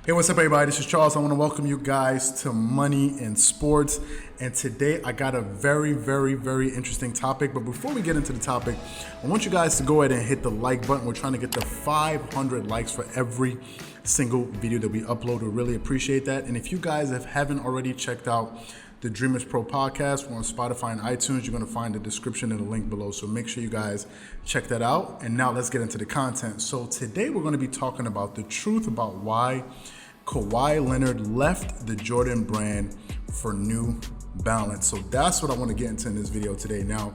Hey, what's up, everybody? This is Charles. I want to welcome you guys to Money in Sports. And today I got a very interesting topic. But before we get into the topic, I want you guys to go ahead and hit the like button. We're trying to get to 500 likes for every single video that we upload. We really appreciate that. And if you guys haven't already checked out the Dreamerspro Podcast, we're on Spotify and iTunes. You're going to find the description and the link below. So make sure you guys check that out. And now let's get into the content. So today we're going to be talking about the truth about why Kawhi Leonard left the Jordan brand for New Balance. So that's what I want to get into in this video today. Now,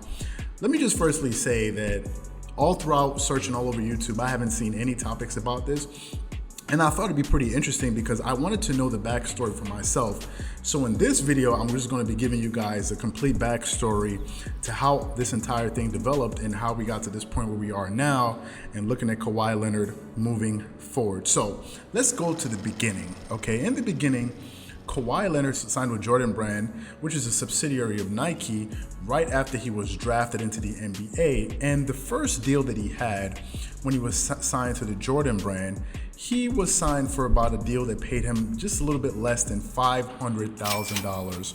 let me just firstly say that all throughout searching all over YouTube, I haven't seen any topics about this. And I thought it'd be pretty interesting because I wanted to know the backstory for myself. So in this video, I'm just going to be giving you guys a complete backstory to how this entire thing developed and how we got to this point where we are now and looking at Kawhi Leonard moving forward. So let's go to the beginning, okay? In the beginning, Kawhi Leonard signed with Jordan Brand, which is a subsidiary of Nike, right after he was drafted into the NBA. And the first deal that he had when he was signed to the Jordan Brand, he was signed for about a deal that paid him just a little bit less than $500,000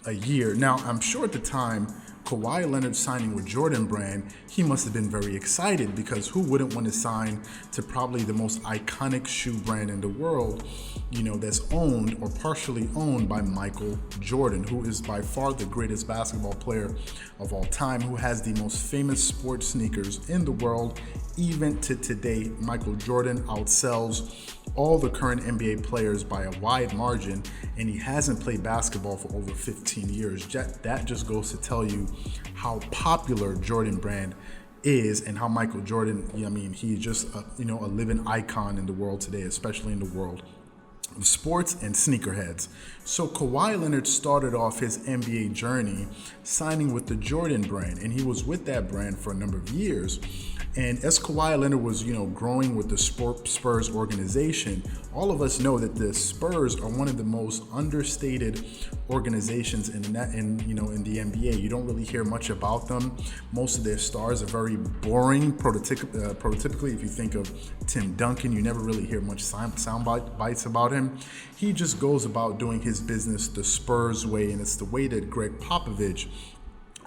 a year. Now, I'm sure at the time, Kawhi Leonard signing with Jordan Brand, he must have been very excited because who wouldn't want to sign to probably the most iconic shoe brand in the world, you know, that's owned or partially owned by Michael Jordan, who is by far the greatest basketball player of all time, who has the most famous sports sneakers in the world. Even to today, Michael Jordan outsells all the current NBA players by a wide margin, and he hasn't played basketball for over 15 years. That just goes to tell you how popular Jordan Brand is and how Michael Jordan, I mean, he's just a living icon in the world today, especially in the world of sports and sneakerheads. So Kawhi Leonard started off his NBA journey signing with the Jordan Brand, and he was with that brand for a number of years. And as Kawhi Leonard was, growing with the Spurs organization, all of us know that the Spurs are one of the most understated organizations in the NBA. You don't really hear much about them. Most of their stars are very boring. Prototypically, if you think of Tim Duncan, you never really hear much sound bites about him. He just goes about doing his business the Spurs way, and it's the way that Greg Popovich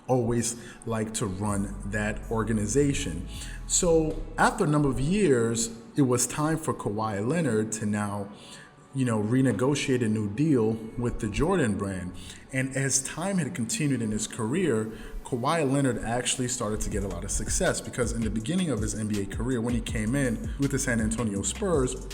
always like to run that organization. So after a number of years, it was time for Kawhi Leonard to now, renegotiate a new deal with the Jordan Brand. And as time had continued in his career, Kawhi Leonard actually started to get a lot of success because in the beginning of his NBA career, when he came in with the San Antonio Spurs,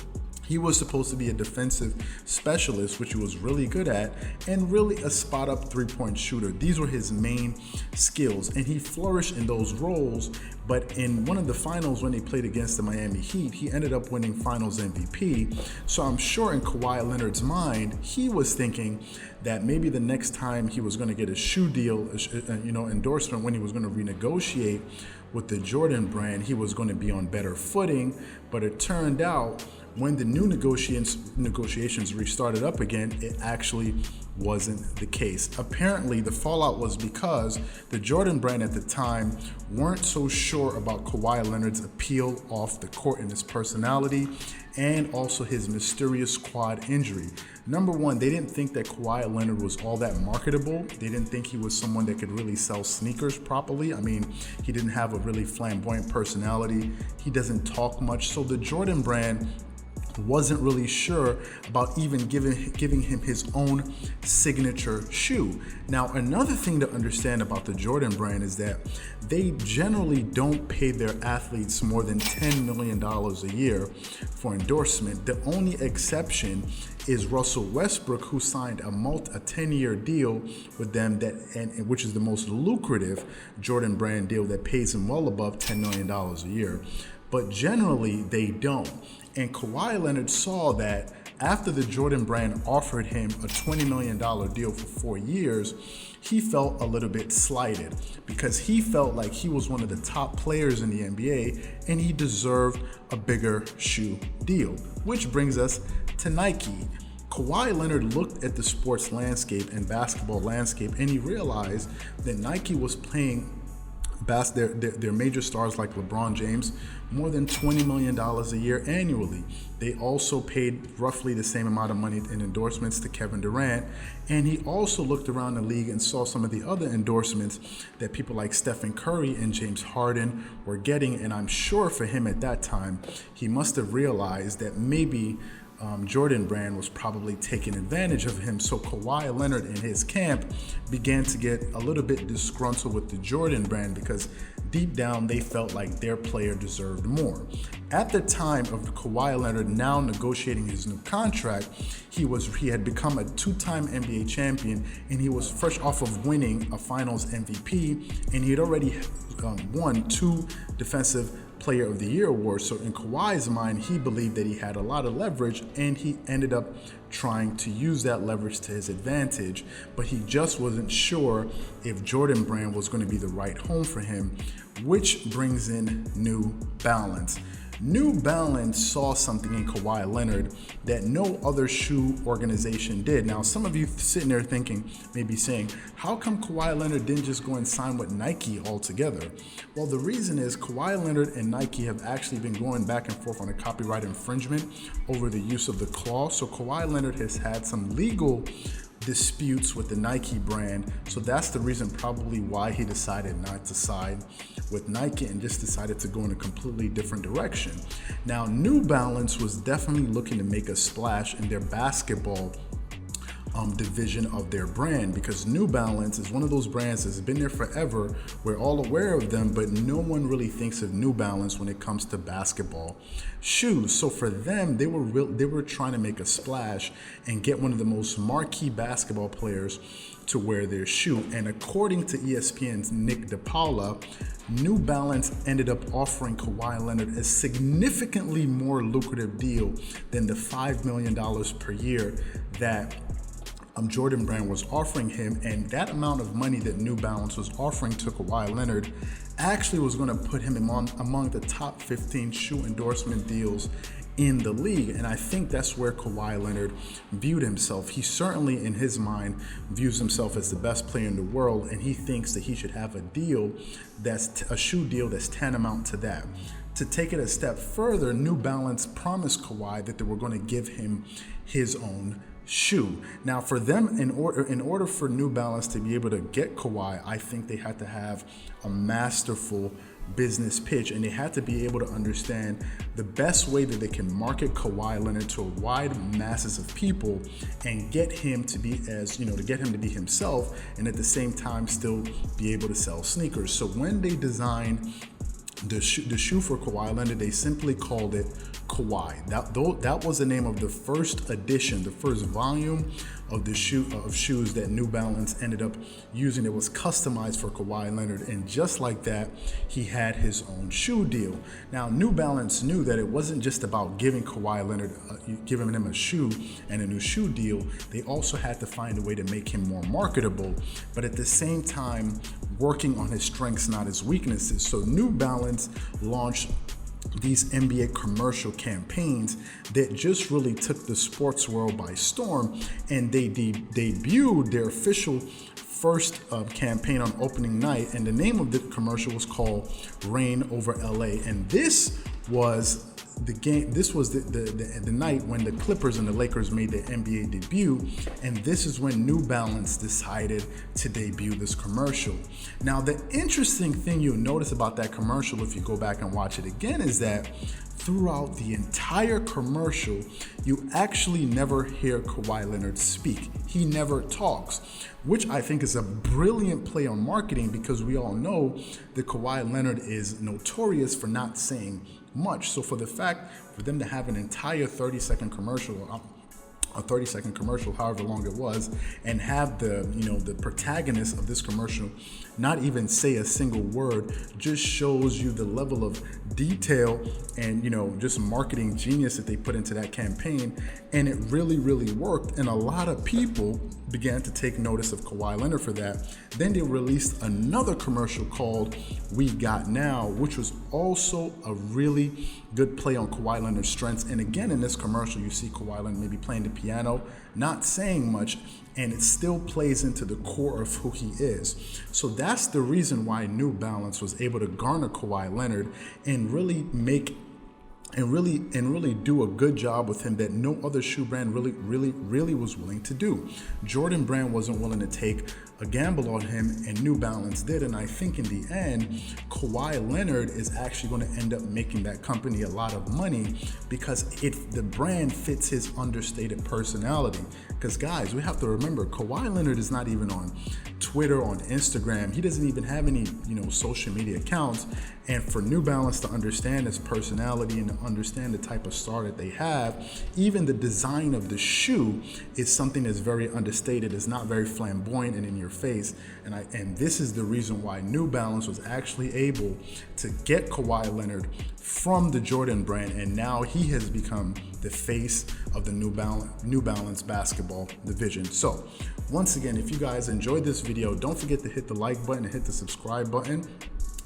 he was supposed to be a defensive specialist, which he was really good at, and really a spot-up three-point shooter. These were his main skills, and he flourished in those roles. But in one of the finals when they played against the Miami Heat, he ended up winning Finals MVP. So I'm sure in Kawhi Leonard's mind, he was thinking that maybe the next time he was going to get a shoe deal, endorsement when he was going to renegotiate with the Jordan Brand, he was going to be on better footing. But it turned out when the new negotiations restarted up again, it actually wasn't the case. Apparently, the fallout was because the Jordan Brand at the time weren't so sure about Kawhi Leonard's appeal off the court and his personality, and also his mysterious quad injury. Number one, they didn't think that Kawhi Leonard was all that marketable. They didn't think he was someone that could really sell sneakers properly. I mean, he didn't have a really flamboyant personality. He doesn't talk much. So the Jordan Brand wasn't really sure about even giving him his own signature shoe. Now, another thing to understand about the Jordan Brand is that they generally don't pay their athletes more than $10 million a year for endorsement. The only exception is Russell Westbrook, who signed a 10-year deal with them, which is the most lucrative Jordan Brand deal that pays him well above $10 million a year. But generally, they don't. And Kawhi Leonard saw that after the Jordan Brand offered him a $20 million deal for 4 years, he felt a little bit slighted because he felt like he was one of the top players in the NBA and he deserved a bigger shoe deal. Which brings us to Nike. Kawhi Leonard looked at the sports landscape and basketball landscape and he realized that Nike was playing their major stars like LeBron James more than $20 million a year annually. They also paid roughly the same amount of money in endorsements to Kevin Durant, and he also looked around the league and saw some of the other endorsements that people like Stephen Curry and James Harden were getting, and I'm sure for him at that time, he must have realized that maybe Jordan Brand was probably taking advantage of him. So Kawhi Leonard and his camp began to get a little bit disgruntled with the Jordan Brand because deep down they felt like their player deserved more. At the time of Kawhi Leonard now negotiating his new contract, he had become a two-time NBA champion, and he was fresh off of winning a Finals MVP, and he had already won 2 Defensive Player of the Year awards. So in Kawhi's mind, he believed that he had a lot of leverage, and he ended up trying to use that leverage to his advantage, but he just wasn't sure if Jordan Brand was going to be the right home for him, which brings in New Balance. New Balance saw something in Kawhi Leonard that no other shoe organization did. Now, some of you sitting there thinking, maybe saying, how come Kawhi Leonard didn't just go and sign with Nike altogether? Well, the reason is Kawhi Leonard and Nike have actually been going back and forth on a copyright infringement over the use of the clause. So Kawhi Leonard has had some legal disputes with the Nike brand. So that's the reason probably why he decided not to side with Nike and just decided to go in a completely different direction. Now, New Balance was definitely looking to make a splash in their basketball division of their brand, because New Balance is one of those brands that's been there forever. We're all aware of them, but no one really thinks of New Balance when it comes to basketball shoes. So for them, they were trying to make a splash and get one of the most marquee basketball players to wear their shoe. And according to ESPN's Nick DePaula, New Balance ended up offering Kawhi Leonard a significantly more lucrative deal than the $5 million per year that Jordan Brand was offering him. And that amount of money that New Balance was offering to Kawhi Leonard actually was going to put him among the top 15 shoe endorsement deals in the league. And I think that's where Kawhi Leonard viewed himself. He certainly, in his mind, views himself as the best player in the world, and he thinks that he should have a deal that's a shoe deal that's tantamount to that. To take it a step further, New Balance promised Kawhi that they were going to give him his own shoe. Now, for them, in order for New Balance to be able to get Kawhi, I think they had to have a masterful business pitch, and they had to be able to understand the best way that they can market Kawhi Leonard to a wide masses of people and get him to be to get him to be himself, and at the same time still be able to sell sneakers. So when they designed the shoe for Kawhi Leonard, they simply called it Kawhi. That was the name of the first edition, the first volume of the shoes that New Balance ended up using. It was customized for Kawhi Leonard, and just like that, he had his own shoe deal. Now, New Balance knew that it wasn't just about giving Kawhi Leonard, giving him a shoe and a new shoe deal. They also had to find a way to make him more marketable, but at the same time, working on his strengths, not his weaknesses. So New Balance launched these NBA commercial campaigns that just really took the sports world by storm, and they debuted their official first campaign on opening night, and the name of the commercial was called Reign Over LA, and this was the game. This was the night when the Clippers and the Lakers made their NBA debut, and this is when New Balance decided to debut this commercial. Now, the interesting thing you'll notice about that commercial, if you go back and watch it again, is that throughout the entire commercial, you actually never hear Kawhi Leonard speak. He never talks, which I think is a brilliant play on marketing, because we all know that Kawhi Leonard is notorious for not saying much. So for them to have an entire 30-second commercial, however long it was, and have the protagonist of this commercial not even say a single word, just shows you the level of detail and just marketing genius that they put into that campaign. And it really, really worked, and a lot of people began to take notice of Kawhi Leonard for that. Then they released another commercial called We Got Now, which was also a really good play on Kawhi Leonard's strengths. And again, in this commercial, you see Kawhi Leonard maybe playing the piano, not saying much, and it still plays into the core of who he is. So that's the reason why New Balance was able to garner Kawhi Leonard and really do a good job with him that no other shoe brand really was willing to do. Jordan Brand wasn't willing to take a gamble on him, and New Balance did. And I think in the end, Kawhi Leonard is actually going to end up making that company a lot of money because the brand fits his understated personality. Because guys, we have to remember, Kawhi Leonard is not even on Twitter, on Instagram. He doesn't even have any, social media accounts. And for New Balance to understand his personality and to understand the type of star that they have, even the design of the shoe is something that's very understated. It's not very flamboyant and in your face. And this is the reason why New Balance was actually able to get Kawhi Leonard from the Jordan brand, and now he has become the face of the New Balance basketball division. So once again, if you guys enjoyed this video, don't forget to hit the like button and hit the subscribe button.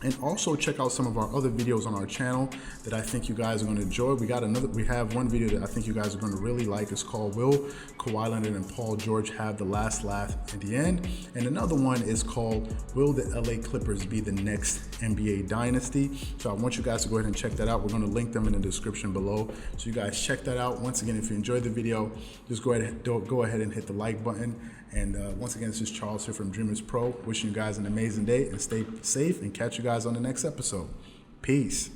And also check out some of our other videos on our channel that I think you guys are going to enjoy. We have one video that I think you guys are going to really like. It's called Will Kawhi Leonard and Paul George Have the Last Laugh at the End? And another one is called Will the LA Clippers Be the Next NBA Dynasty? So I want you guys to go ahead and check that out. We're going to link them in the description below. So you guys check that out. Once again, if you enjoyed the video, just go ahead and hit the like button. And once again, this is Charles here from Dreamerspro, wishing you guys an amazing day and stay safe, and catch you guys on the next episode. Peace.